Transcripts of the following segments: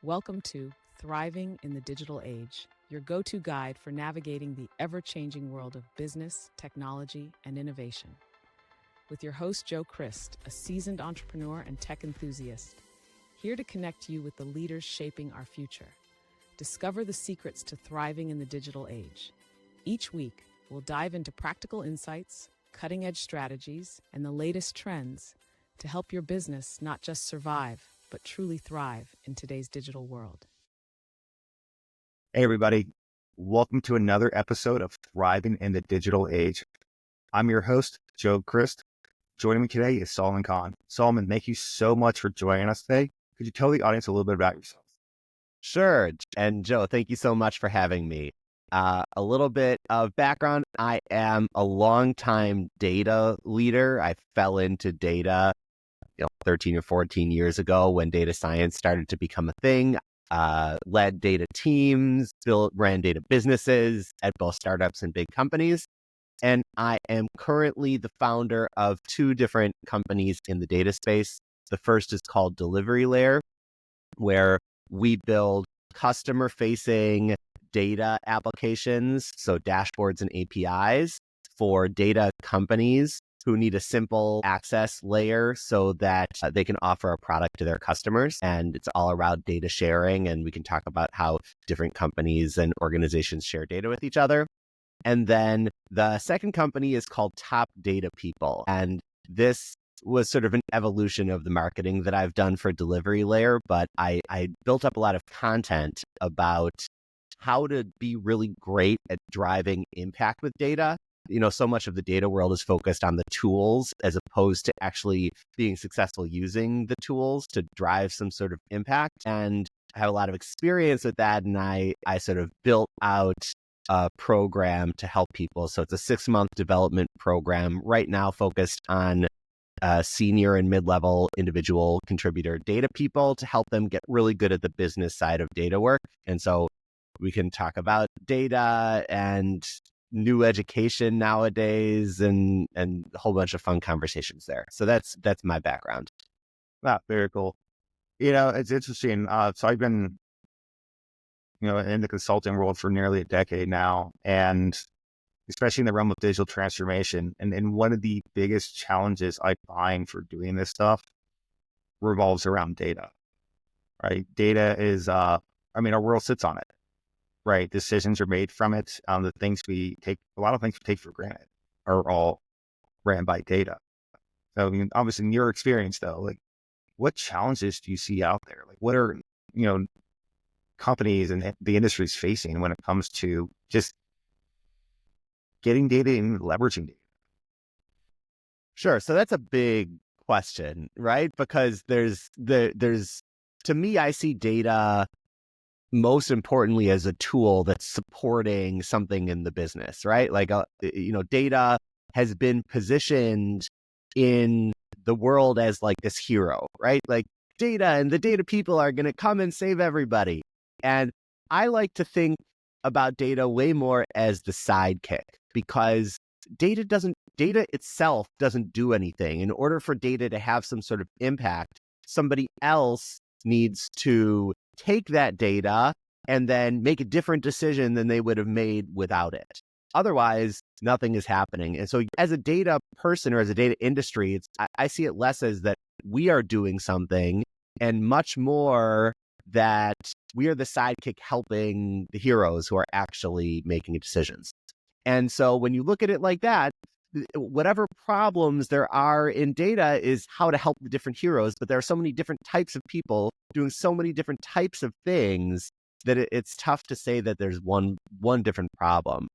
Welcome to Thriving in the Digital Age, your go-to guide for navigating the ever-changing world of business, technology, and innovation. With your host, Joe Crist, a seasoned entrepreneur and tech enthusiast, here to connect you with the leaders shaping our future. Discover the secrets to thriving in the digital age. Each week, we'll dive into practical insights, cutting-edge strategies, and the latest trends to help your business not just survive, but truly thrive in today's digital world. Hey, everybody. Welcome to another episode of Thriving in the Digital Age. I'm your host, Joe Crist. Joining me today is Solomon Kahn. Solomon, thank you so much for joining us today. Could you tell the audience a little bit about yourself? Sure. And Joe, thank you so much for having me. A little bit of background. I am a longtime data leader. I fell into data 13 or 14 years ago when data science started to become a thing. Led data teams, ran data businesses at both startups and big companies. And I am currently the founder of two different companies in the data space. The first is called Delivery Layer, where we build customer-facing data applications, so dashboards and APIs for data companies who need a simple access layer so that they can offer a product to their customers. And it's all around data sharing. And we can talk about how different companies and organizations share data with each other. And then the second company is called Top Data People. And this was sort of an evolution of the marketing that I've done for Delivery Layer. But I built up a lot of content about how to be really great at driving impact with data. So much of the data world is focused on the tools as opposed to actually being successful using the tools to drive some sort of impact. And I have a lot of experience with that. And I sort of built out a program to help people. So it's a 6-month development program right now focused on senior and mid-level individual contributor data people to help them get really good at the business side of data work. And so we can talk about data and new education nowadays and a whole bunch of fun conversations there. So that's my background. Wow, very cool. It's interesting. So I've been, in the consulting world for nearly a decade now, and especially in the realm of digital transformation. And one of the biggest challenges I find for doing this stuff revolves around data, right? Data is, our world sits on it. Right. Decisions are made from it. A lot of things we take for granted are all ran by data. So, obviously in your experience though, what challenges do you see out there? What are, companies and the industry is facing when it comes to just getting data and leveraging data? Sure. So that's a big question, right? Because there's to me, I see data most importantly as a tool that's supporting something in the business, right? Data has been positioned in the world as this hero, right? Data and the data people are going to come and save everybody. And I like to think about data way more as the sidekick, because data itself doesn't do anything. In order for data to have some sort of impact, somebody else needs to take that data and then make a different decision than they would have made without it. Otherwise, nothing is happening. And so as a data person or as a data industry, I see it less as that we are doing something and much more that we are the sidekick helping the heroes who are actually making decisions. And so when you look at it like that, whatever problems there are in data is how to help the different heroes, but there are so many different types of people doing so many different types of things that it's tough to say that there's one different problem.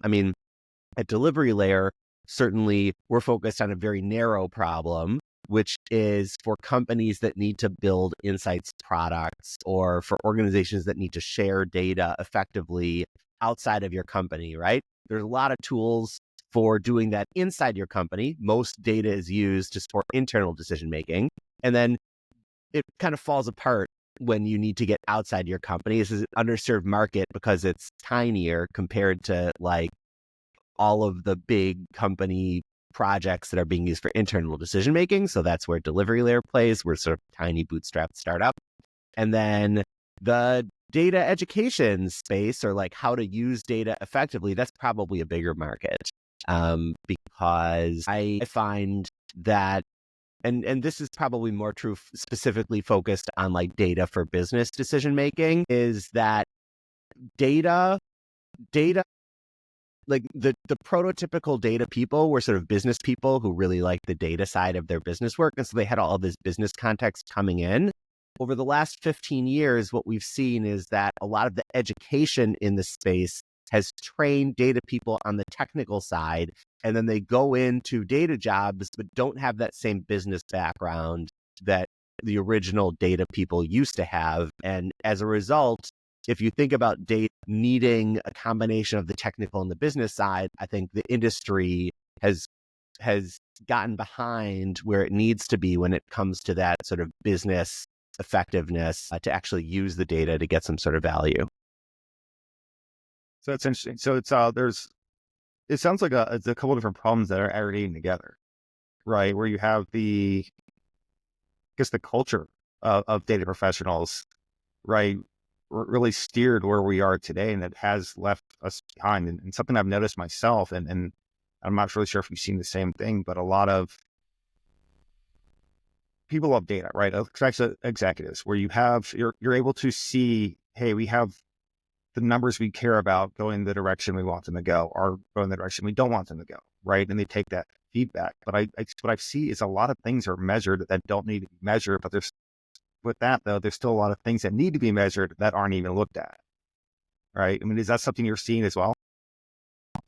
At Delivery Layer, certainly we're focused on a very narrow problem, which is for companies that need to build insights products or for organizations that need to share data effectively outside of your company, right? There's a lot of tools for doing that inside your company. Most data is used to support internal decision-making. And then it kind of falls apart when you need to get outside your company. This is an underserved market because it's tinier compared to all of the big company projects that are being used for internal decision-making. So that's where Delivery Layer plays. We're sort of tiny bootstrapped startup. And then The data education space, or like how to use data effectively, that's probably a bigger market, because I find that, and this is probably more true specifically focused on like data for business decision making, is that data like the prototypical data people were sort of business people who really liked the data side of their business work, and so they had all this business context coming in. Over the last 15 years, what we've seen is that a lot of the education in the space has trained data people on the technical side, and then they go into data jobs but don't have that same business background that the original data people used to have. And as a result, if you think about data needing a combination of the technical and the business side, I think the industry has gotten behind where it needs to be when it comes to that sort of business effectiveness to actually use the data to get some sort of value. So it's interesting. So it's it sounds like it's a couple different problems that are aggregating together, right? Where you have I guess the culture of data professionals, right, really steered where we are today, and it has left us behind. And something I've noticed myself, and I'm not really sure if you've seen the same thing, but a lot of people love data, right? Especially executives, where you're able to see, hey, we have the numbers we care about going the direction we want them to go, or going the direction we don't want them to go, right? And they take that feedback. But what I see is a lot of things are measured that don't need to be measured. But with that though, there's still a lot of things that need to be measured that aren't even looked at, right? I mean, is that something you're seeing as well?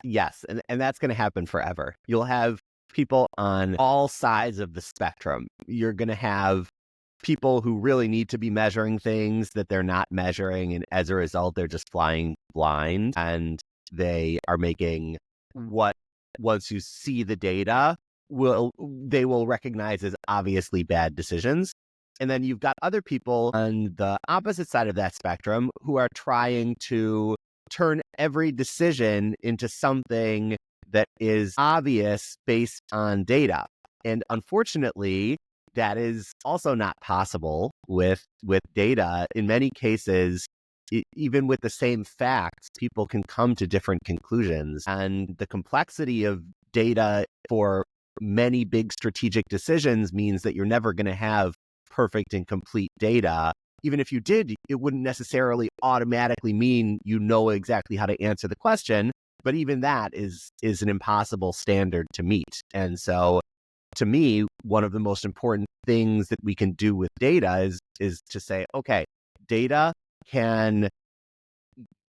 Yes, and that's going to happen forever. You'll have people on all sides of the spectrum. You're going to have people who really need to be measuring things that they're not measuring, and as a result, they're just flying blind, and they are making what, once you see the data, they will recognize as obviously bad decisions. And then you've got other people on the opposite side of that spectrum who are trying to turn every decision into something that is obvious based on data. And unfortunately, that is also not possible with data. In many cases, even with the same facts, people can come to different conclusions. And the complexity of data for many big strategic decisions means that you're never going to have perfect and complete data. Even if you did, it wouldn't necessarily automatically mean you know exactly how to answer the question. But even that is an impossible standard to meet. And so, to me, one of the most important things that we can do with data is to say, okay, data can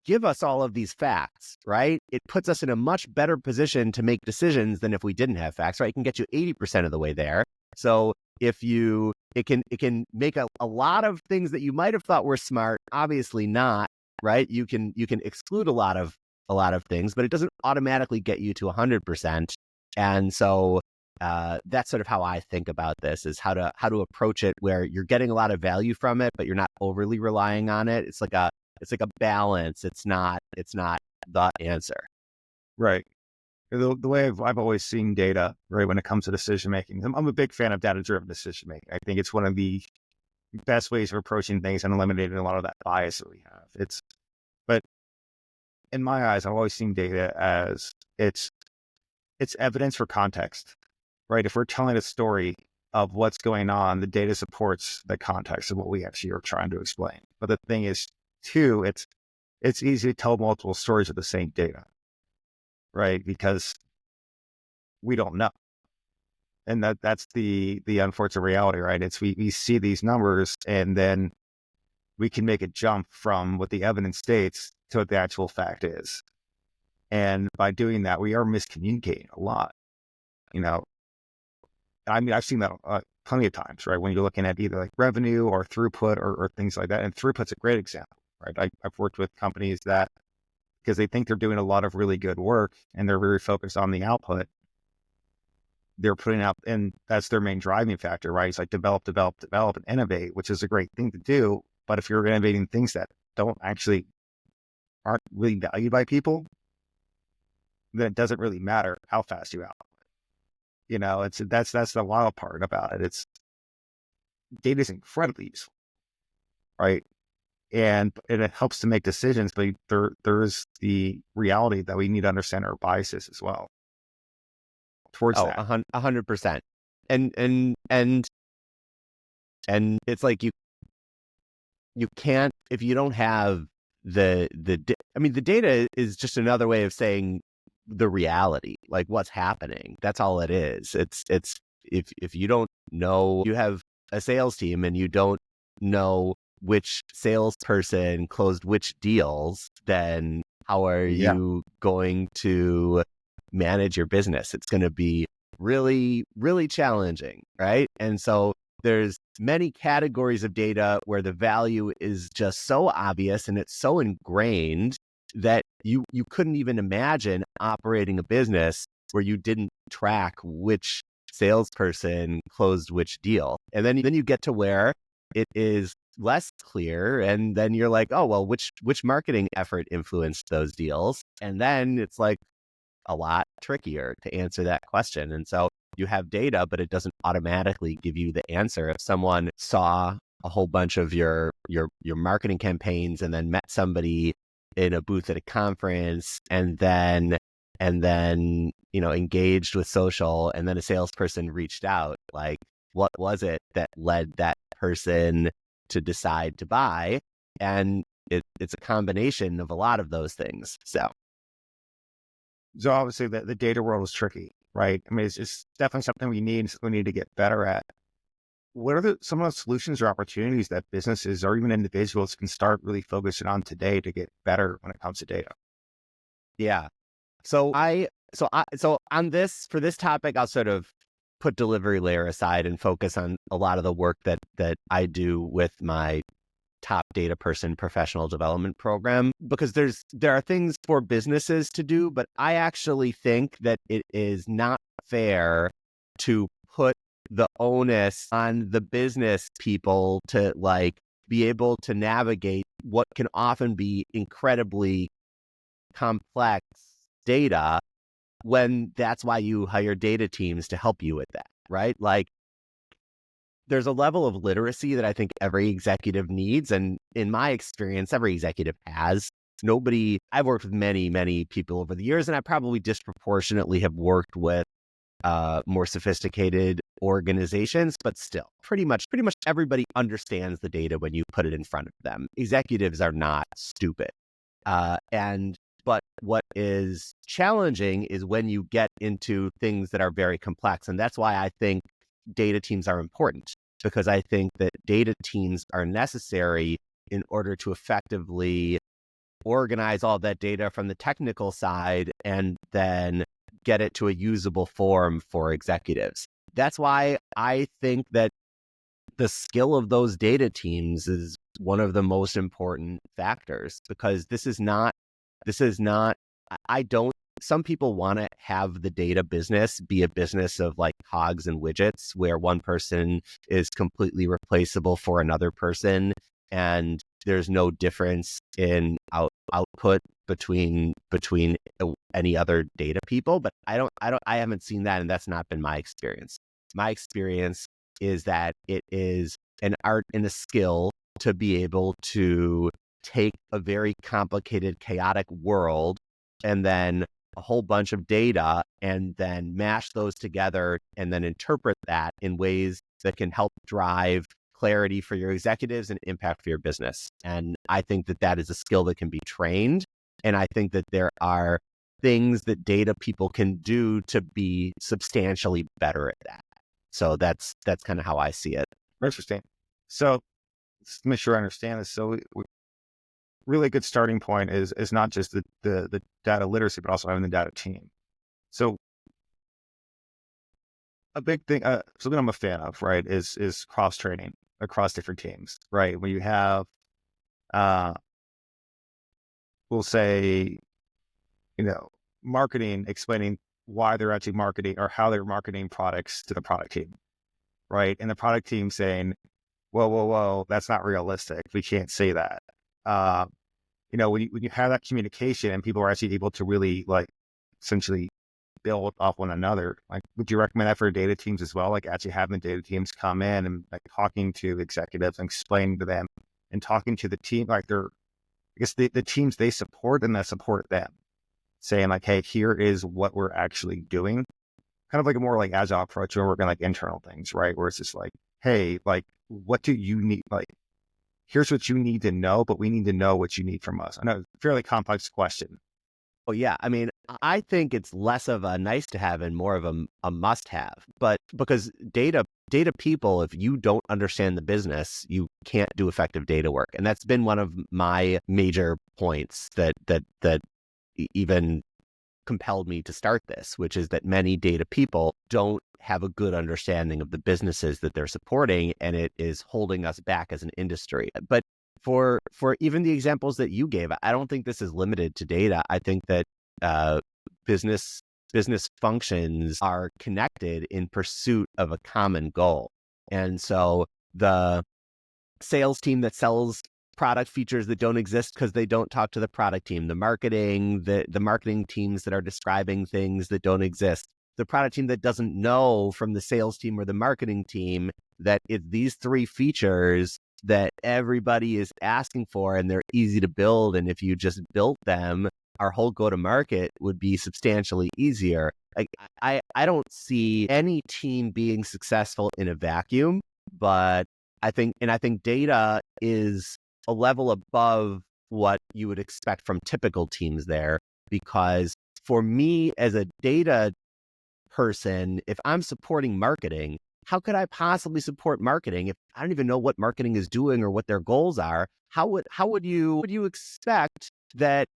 give us all of these facts, right? It puts us in a much better position to make decisions than if we didn't have facts, right? It can get you 80% of the way there. So it can make a lot of things that you might have thought were smart, obviously not, right? You can exclude a lot of things, but it doesn't automatically get you to 100%. And so that's sort of how I think about this, is how to approach it where you're getting a lot of value from it, but you're not overly relying on it. It's like a balance. It's not the answer. Right. The way I've always seen data, right, when it comes to decision making, I'm a big fan of data-driven decision making. I think it's one of the best ways of approaching things and eliminating a lot of that bias that we have. But in my eyes, I've always seen data as it's evidence for context, right? If we're telling a story of what's going on, the data supports the context of what we actually are trying to explain. But the thing is, too, it's easy to tell multiple stories of the same data, right? Because we don't know. And that's the unfortunate reality, right? It's we see these numbers and then we can make a jump from what the evidence states to what the actual fact is. And by doing that, we are miscommunicating a lot. You know, I mean, I've seen that plenty of times, right? When you're looking at either like revenue or throughput or things like that. And throughput's a great example, right? I've worked with companies that, because they think they're doing a lot of really good work and they're very focused on the output, they're putting out, and that's their main driving factor, right? It's like develop, and innovate, which is a great thing to do. But if you're innovating things that aren't really valued by people, then it doesn't really matter how fast you output. You know, that's the wild part about it. Data is incredibly useful, right? and it helps to make decisions, but there is the reality that we need to understand our biases as well towards Oh, that. 100%. And it's like you can't, if you don't have I mean, the data is just another way of saying the reality, like what's happening. That's all it is. It's if you don't know, you have a sales team and you don't know which salesperson closed which deals, then how are you going to manage your business? It's going to be really, really challenging, right? And so there's many categories of data where the value is just so obvious and it's so ingrained that you couldn't even imagine operating a business where you didn't track which salesperson closed which deal. And then you get to where it is less clear, and then you're like, oh, well, which marketing effort influenced those deals? And then it's like a lot trickier to answer that question. And so you have data, but it doesn't automatically give you the answer. If someone saw a whole bunch of your marketing campaigns and then met somebody in a booth at a conference and then engaged with social, and then a salesperson reached out, like, what was it that led that person to decide to buy? And it's a combination of a lot of those things. So obviously the data world is tricky, right? I mean, it's definitely something we need to get better at. What are some of the solutions or opportunities that businesses or even individuals can start really focusing on today to get better when it comes to data? yeah. So on this, for this topic, I'll sort of put delivery layer aside and focus on a lot of the work that I do with my top data person professional development program, because there are things for businesses to do, but I actually think that it is not fair to put the onus on the business people to like be able to navigate what can often be incredibly complex data, when that's why you hire data teams to help you with that, right? Like, there's a level of literacy that I think every executive needs. And in my experience, every executive has. I've worked with many, many people over the years, and I probably disproportionately have worked with more sophisticated organizations, but still pretty much everybody understands the data when you put it in front of them. Executives are not stupid. But what is challenging is when you get into things that are very complex. And that's why I think data teams are important, because I think that data teams are necessary in order to effectively organize all that data from the technical side and then get it to a usable form for executives. That's why I think that the skill of those data teams is one of the most important factors, because some people want to have the data business be a business of like cogs and widgets, where one person is completely replaceable for another person, and there's no difference in output between any other data people. But I haven't seen that, and that's not been my experience. My experience is that it is an art and a skill to be able to take a very complicated, chaotic world and then a whole bunch of data and then mash those together and then interpret that in ways that can help drive clarity for your executives and impact for your business. And I think that that is a skill that can be trained. And I think that there are things that data people can do to be substantially better at that. So that's kind of how I see it. Interesting. So let's make sure I understand this. So really good starting point is not just the data literacy, but also having the data team. So a big thing, something I'm a fan of, right, is cross training across different teams, right? When you have, we'll say, marketing explaining why they're actually marketing or how they're marketing products to the product team, right? And the product team saying, whoa, that's not realistic. We can't say that. When you have that communication and people are actually able to really like essentially build off one another, like, would you recommend that for data teams as well? Like actually having the data teams come in and like talking to executives and explaining to them and talking to the team, like I guess the teams they support and that support them, saying like, hey, here is what we're actually doing. Kind of like a more like agile approach where we're working like internal things, right? Where it's just like, hey, like, what do you need? Like, here's what you need to know, but we need to know what you need from us. I know it's a fairly complex question. Oh, yeah. I mean, I think it's less of a nice to have and more of a must have. But because data people, if you don't understand the business, you can't do effective data work. And that's been one of my major points that even compelled me to start this, which is that many data people don't have a good understanding of the businesses that they're supporting, and it is holding us back as an industry. But for even the examples that you gave, I don't think this is limited to data. I think that business functions are connected in pursuit of a common goal. And so the sales team that sells product features that don't exist because they don't talk to the product team, the marketing teams that are describing things that don't exist, the product team that doesn't know from the sales team or the marketing team that it's these three features that everybody is asking for and they're easy to build. And if you just built them, our whole go-to-market would be substantially easier. Like I don't see any team being successful in a vacuum, but I think data is a level above what you would expect from typical teams there, because for me as a data person, if I'm supporting marketing, how could I possibly support marketing if I don't even know what marketing is doing or what their goals are? How would you expect that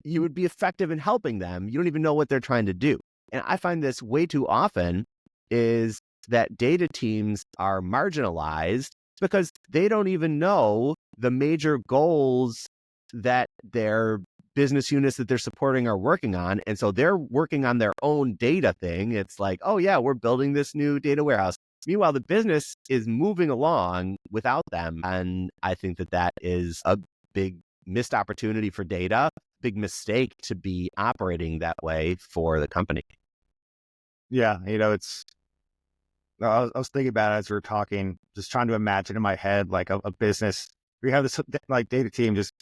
you would be effective in helping them? You don't even know what they're trying to do. And I find this way too often is that data teams are marginalized because they don't even know the major goals that their business units that they're supporting are working on. And so they're working on their own data thing. It's like, oh yeah, we're building this new data warehouse. Meanwhile, the business is moving along without them. And I think that is a big missed opportunity for data, big mistake to be operating that way for the company. Yeah, I was thinking about it as we were talking, just trying to imagine in my head like a business. We have this like data team just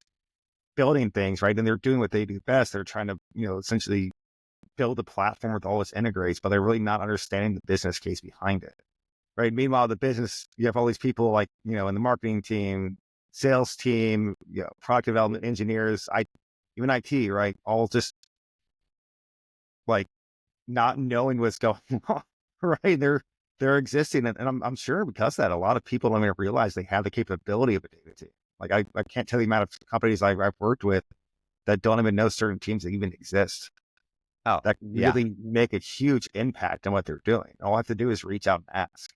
building things, right? And they're doing what they do best. They're trying to, essentially build a platform with all this integrates, but they're really not understanding the business case behind it, right? Meanwhile, the business, you have all these people like, in the marketing team, sales team, product development engineers, even IT, right? All just like not knowing what's going on, right? They're existing. And I'm sure because of that, a lot of people don't even realize they have the capability of a data team. Like I can't tell the amount of companies I've worked with that don't even know certain teams that even exist. Oh, That yeah. really make a huge impact on what they're doing. All I have to do is reach out and ask.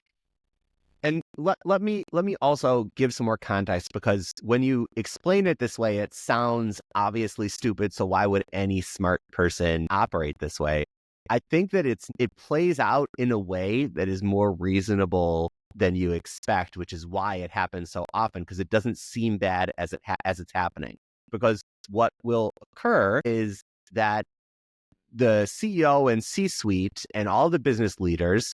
And let me also give some more context, because when you explain it this way, it sounds obviously stupid. So why would any smart person operate this way? I think that it plays out in a way that is more reasonable than you expect, which is why it happens so often, because it doesn't seem bad as it's happening. Because what will occur is that the CEO and C-suite and all the business leaders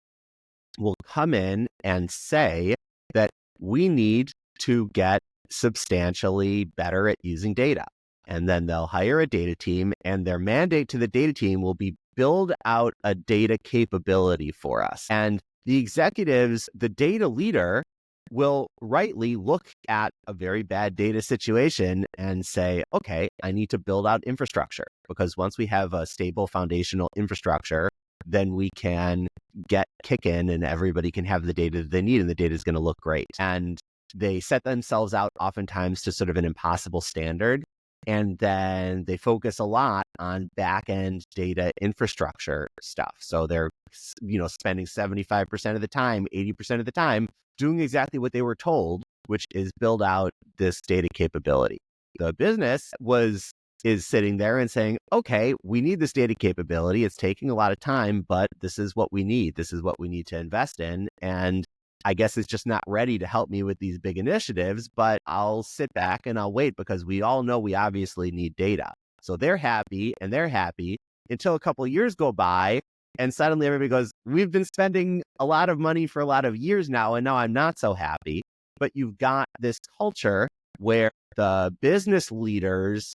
will come in and say that we need to get substantially better at using data. And then they'll hire a data team, and their mandate to the data team will be build out a data capability for us. And the executives, the data leader, will rightly look at a very bad data situation and say, okay, I need to build out infrastructure, because once we have a stable foundational infrastructure, then we can get kick in and everybody can have the data that they need, and the data is going to look great. And they set themselves out oftentimes to sort of an impossible standard. And then they focus a lot on back-end data infrastructure stuff. So they're, spending 75% of the time, 80% of the time doing exactly what they were told, which is build out this data capability. The business is sitting there and saying, okay, we need this data capability. It's taking a lot of time, but this is what we need. This is what we need to invest in. And I guess it's just not ready to help me with these big initiatives, but I'll sit back and I'll wait, because we all know we obviously need data. So they're happy until a couple of years go by, and suddenly everybody goes, we've been spending a lot of money for a lot of years now, and now I'm not so happy. but you've got this culture where the business leaders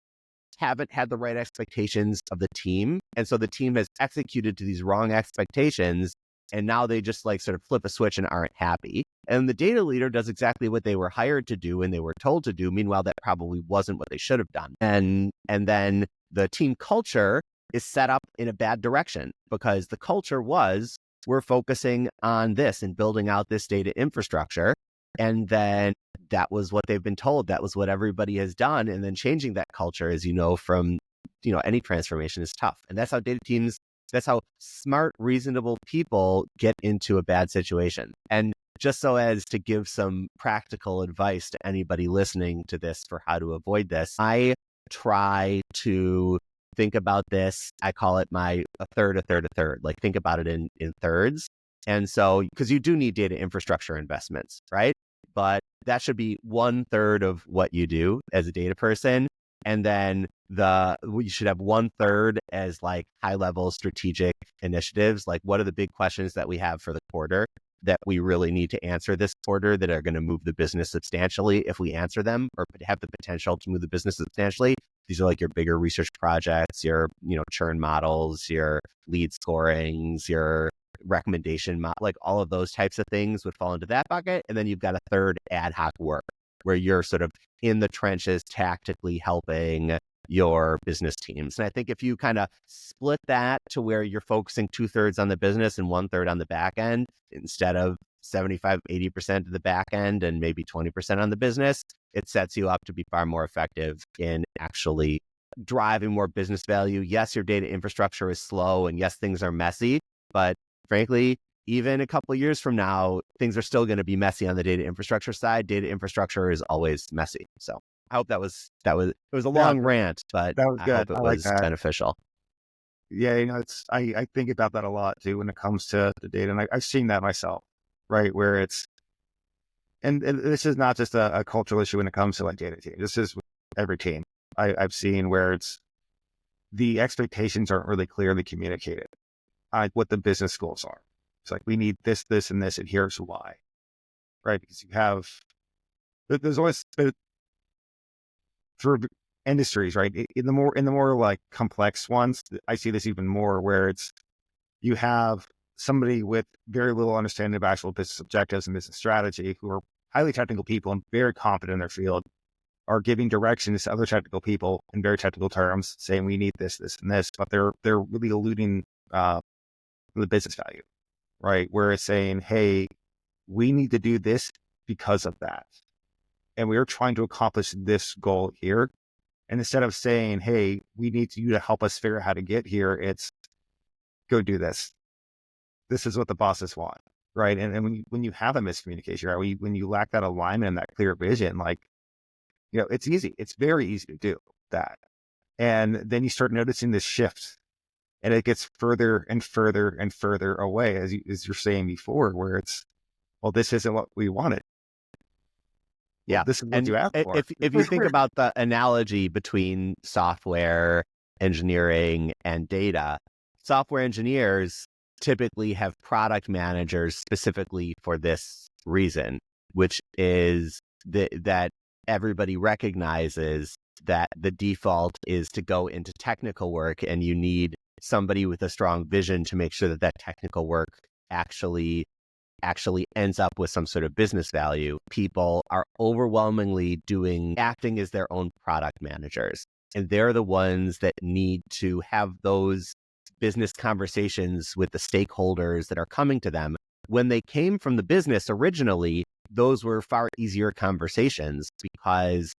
haven't had the right expectations of the team. And so the team has executed to these wrong expectations. And now they just like sort of flip a switch and aren't happy. And the data leader does exactly what they were hired to do and they were told to do. Meanwhile, that probably wasn't what they should have done. And then the team culture is set up in a bad direction because the culture was, we're focusing on this and building out this data infrastructure. And then that was what they've been told. That was what everybody has done. And then changing that culture, as you know, from, any transformation is tough. And that's how data teams, that's how smart, reasonable people get into a bad situation. And just so as to give some practical advice to anybody listening to this for how to avoid this, I try to think about this. I call it a third, a third, a third. Like think about it in thirds. And so, because you do need data infrastructure investments, right? But that should be 1/3 of what you do as a data person. And then you should have 1/3 as like high level strategic initiatives. Like what are the big questions that we have for the quarter that we really need to answer this quarter that are going to move the business substantially if we answer them or have the potential to move the business substantially. These are like your bigger research projects, your, churn models, your lead scorings, your recommendation, like all of those types of things would fall into that bucket. And then you've got a third ad hoc work where you're sort of in the trenches tactically helping your business teams. And I think if you kind of split that to where you're focusing 2/3 on the business and 1/3 on the back end, instead of 75-80% of the back end and maybe 20% on the business, it sets you up to be far more effective in actually driving more business value. Yes, your data infrastructure is slow and yes, things are messy, but frankly, even a couple of years from now, things are still going to be messy on the data infrastructure side. Data infrastructure is always messy. So I hope it was a long rant, but that was I good. hope it I like was that. beneficial. Yeah, I think about that a lot too when it comes to the data, and I've seen that myself, right? Where and this is not just a cultural issue when it comes to like data team. This is with every team I've seen where the expectations aren't really clearly communicated, like what the business goals are. It's like we need this, this, and this, and here's why, right? Because there's always for industries, right? In the more like complex ones, I see this even more where you have somebody with very little understanding of actual business objectives and business strategy who are highly technical people and very confident in their field are giving directions to other technical people in very technical terms, saying we need this, this, and this, but they're really eluding the business value, right? Where it's saying, hey, we need to do this because of that. And we are trying to accomplish this goal here. And instead of saying, hey, we need you to help us figure out how to get here, it's go do this. This is what the bosses want, right? And when you have a miscommunication, right? When you lack that alignment and that clear vision, like, it's easy. It's very easy to do that. And then you start noticing this shift and it gets further and further and further away, as you're saying before, where it's, well, this isn't what we wanted. Well, Yeah. this is what And you asked for. if you think about the analogy between software engineering and data, software engineers typically have product managers specifically for this reason, which is that everybody recognizes that the default is to go into technical work and you need somebody with a strong vision to make sure that that technical work actually ends up with some sort of business value. People are overwhelmingly acting as their own product managers. And they're the ones that need to have those business conversations with the stakeholders that are coming to them. When they came from the business originally, those were far easier conversations because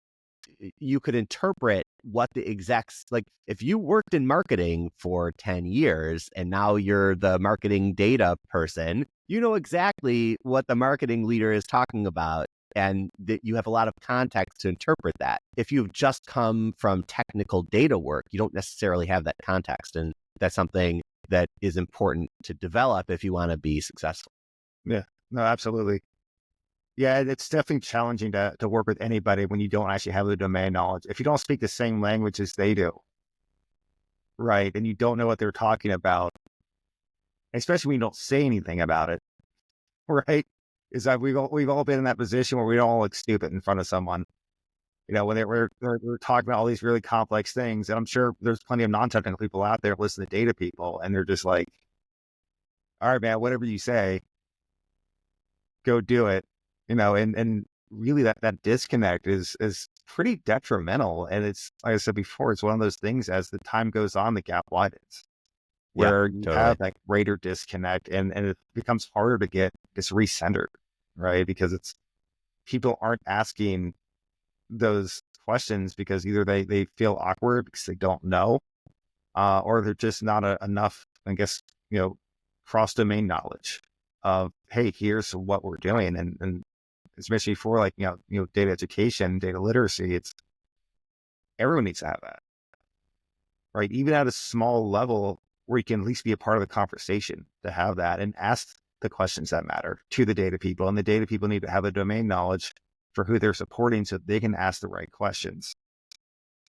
you could interpret what the execs, like if you worked in marketing for 10 years and now you're the marketing data person, you know exactly what the marketing leader is talking about and that you have a lot of context to interpret that. If you've just come from technical data work, you don't necessarily have that context. And that's something that is important to develop if you want to be successful. Yeah, no, absolutely. Yeah, it's definitely challenging to work with anybody when you don't actually have the domain knowledge. If you don't speak the same language as they do, right, and you don't know what they're talking about, especially when you don't say anything about it, right? is that we've all been in that position where we don't look stupid in front of someone. When we're talking about all these really complex things, and I'm sure there's plenty of non-technical people out there listening to data people, and they're just like, all right, man, whatever you say, go do it. And really that disconnect is pretty detrimental. And it's, like I said before, it's one of those things, as the time goes on, the gap widens, Yeah, where you totally. have that greater disconnect, and it becomes harder to get this recentered, right? Because people aren't asking those questions because either they feel awkward because they don't know, or they're just not enough, I guess, cross domain knowledge of, hey, here's what we're doing. And especially for like, data education, data literacy, it's everyone needs to have that, right? Even at a small level where you can at least be a part of the conversation, to have that and ask the questions that matter to the data people. And the data people need to have the domain knowledge for who they're supporting so they can ask the right questions.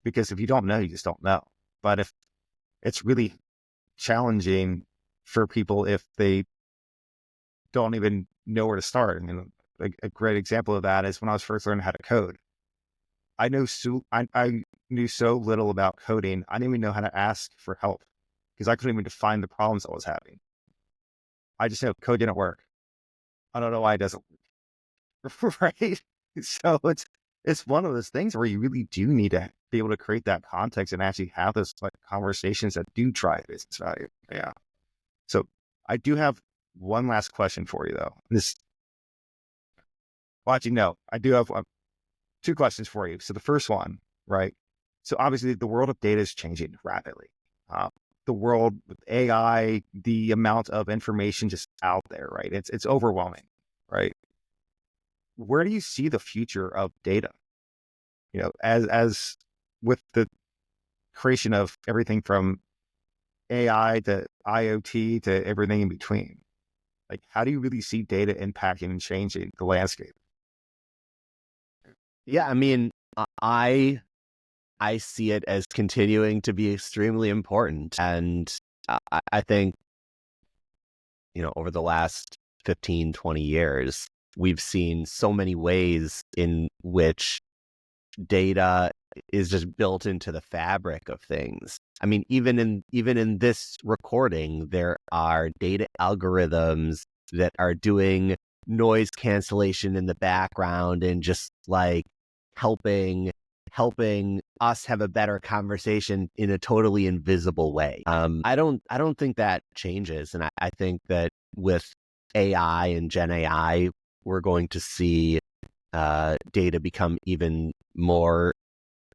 Because if you don't know, you just don't know. But if it's really challenging for people if they don't even know where to start. And a great example of that is when I was first learning how to code. I knew so little about coding. I didn't even know how to ask for help because I couldn't even define the problems I was having. I just know code didn't work. I don't know why it doesn't work. Right? So it's one of those things where you really do need to be able to create that context and actually have those like conversations that do drive business value. Yeah. So I do have one last question for you though. No, I do have two questions for you. So the first one, right? So obviously the world of data is changing rapidly. The world with AI, the amount of information just out there, right? It's overwhelming, right? Where do you see the future of data? As with the creation of everything from AI to IoT to everything in between, like how do you really see data impacting and changing the landscape? Yeah, I mean, I see it as continuing to be extremely important. And I think, over the last 15, 20 years, we've seen so many ways in which data is just built into the fabric of things. I mean, even in this recording, there are data algorithms that are doing noise cancellation in the background and just like helping us have a better conversation in a totally invisible way. I don't think that changes, and I think that with AI and Gen AI, we're going to see data become even more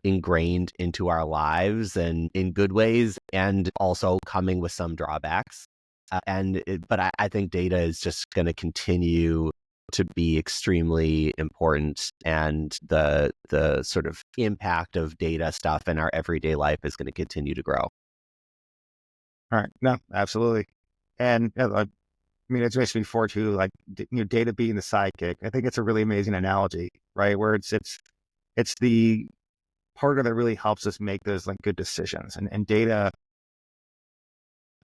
ingrained into our lives, and in good ways, and also coming with some drawbacks. But I think data is just going to continue to be extremely important, and the sort of impact of data stuff in our everyday life is going to continue to grow. All right. No, absolutely. And I mean, it's mentioned before too, like, data being the sidekick. I think it's a really amazing analogy, right? Where it's the partner that really helps us make those like good decisions. And data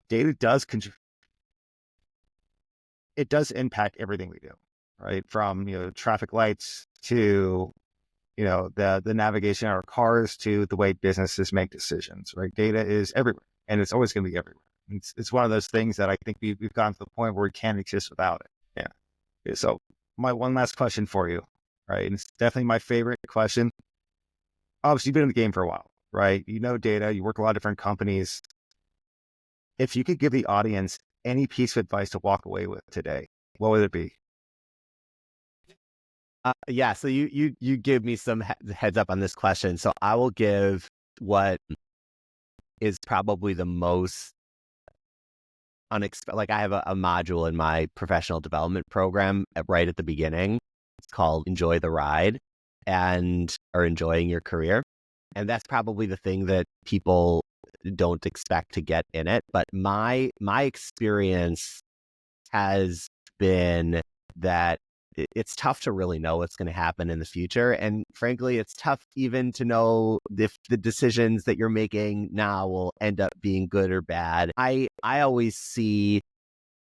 does it does impact everything we do, right? From, traffic lights to, the navigation of our cars to the way businesses make decisions, right? Data is everywhere, and it's always going to be everywhere. It's one of those things that I think we've gotten to the point where we can't exist without it. Yeah. So my one last question for you, right? And it's definitely my favorite question. Obviously, you've been in the game for a while, right? You know data, you work a lot of different companies. If you could give the audience any piece of advice to walk away with today, what would it be? Yeah, so you give me some heads up on this question. So I will give what is probably the most unexpected. Like, I have a module in my professional development program right at the beginning. It's called Enjoy the Ride, or enjoying your career. And that's probably the thing that people don't expect to get in it. But my experience has been that it's tough to really know what's going to happen in the future. And frankly, it's tough even to know if the decisions that you're making now will end up being good or bad. I always see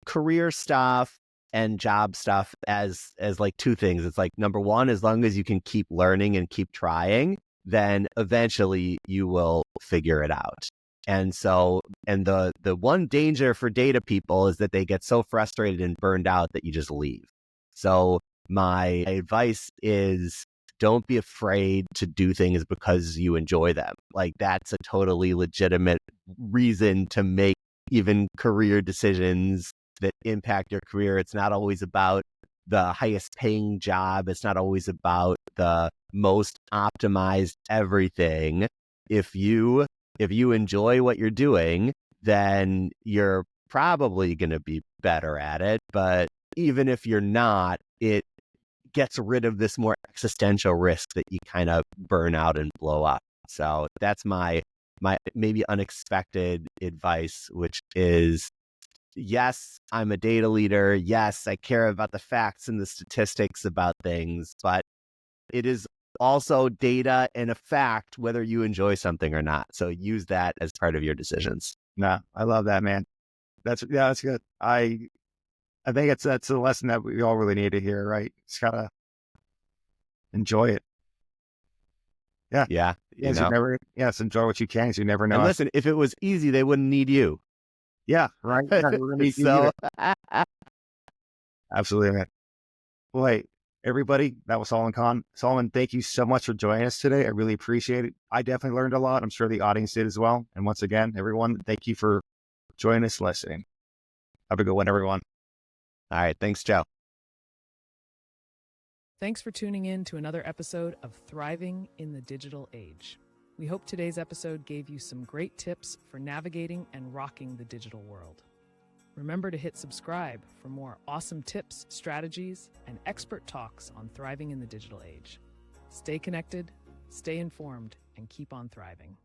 career stuff end job stuff as like two things. It's like, number one, as long as you can keep learning and keep trying, then eventually you will figure it out. And so, and the one danger for data people is that they get so frustrated and burned out that you just leave. So my advice is, don't be afraid to do things because you enjoy them. Like, that's a totally legitimate reason to make even career decisions that impact your career. It's not always about the highest paying job. It's not always about the most optimized everything. If you enjoy what you're doing, then you're probably going to be better at it. But even if you're not, it gets rid of this more existential risk that you kind of burn out and blow up. So that's my maybe unexpected advice, which is, yes, I'm a data leader. Yes, I care about the facts and the statistics about things, but it is also data and a fact whether you enjoy something or not. So use that as part of your decisions. No, I love that, man. That's good. I think that's a lesson that we all really need to hear, right? Just gotta enjoy it. Yeah. Yeah. Yes, enjoy what you can, because you never know. And listen, if it was easy, they wouldn't need you. Yeah, right. We're gonna need you So absolutely, man. Well, hey, everybody, that was Solomon Kahn. Solomon, thank you so much for joining us today. I really appreciate it. I definitely learned a lot. I'm sure the audience did as well. And once again, everyone, thank you for joining us, listening. Have a good one, everyone. all right. Thanks, Joe. Thanks for tuning in to another episode of Thriving in the Digital Age. We hope today's episode gave you some great tips for navigating and rocking the digital world. Remember to hit subscribe for more awesome tips, strategies, and expert talks on thriving in the digital age. Stay connected, stay informed, and keep on thriving.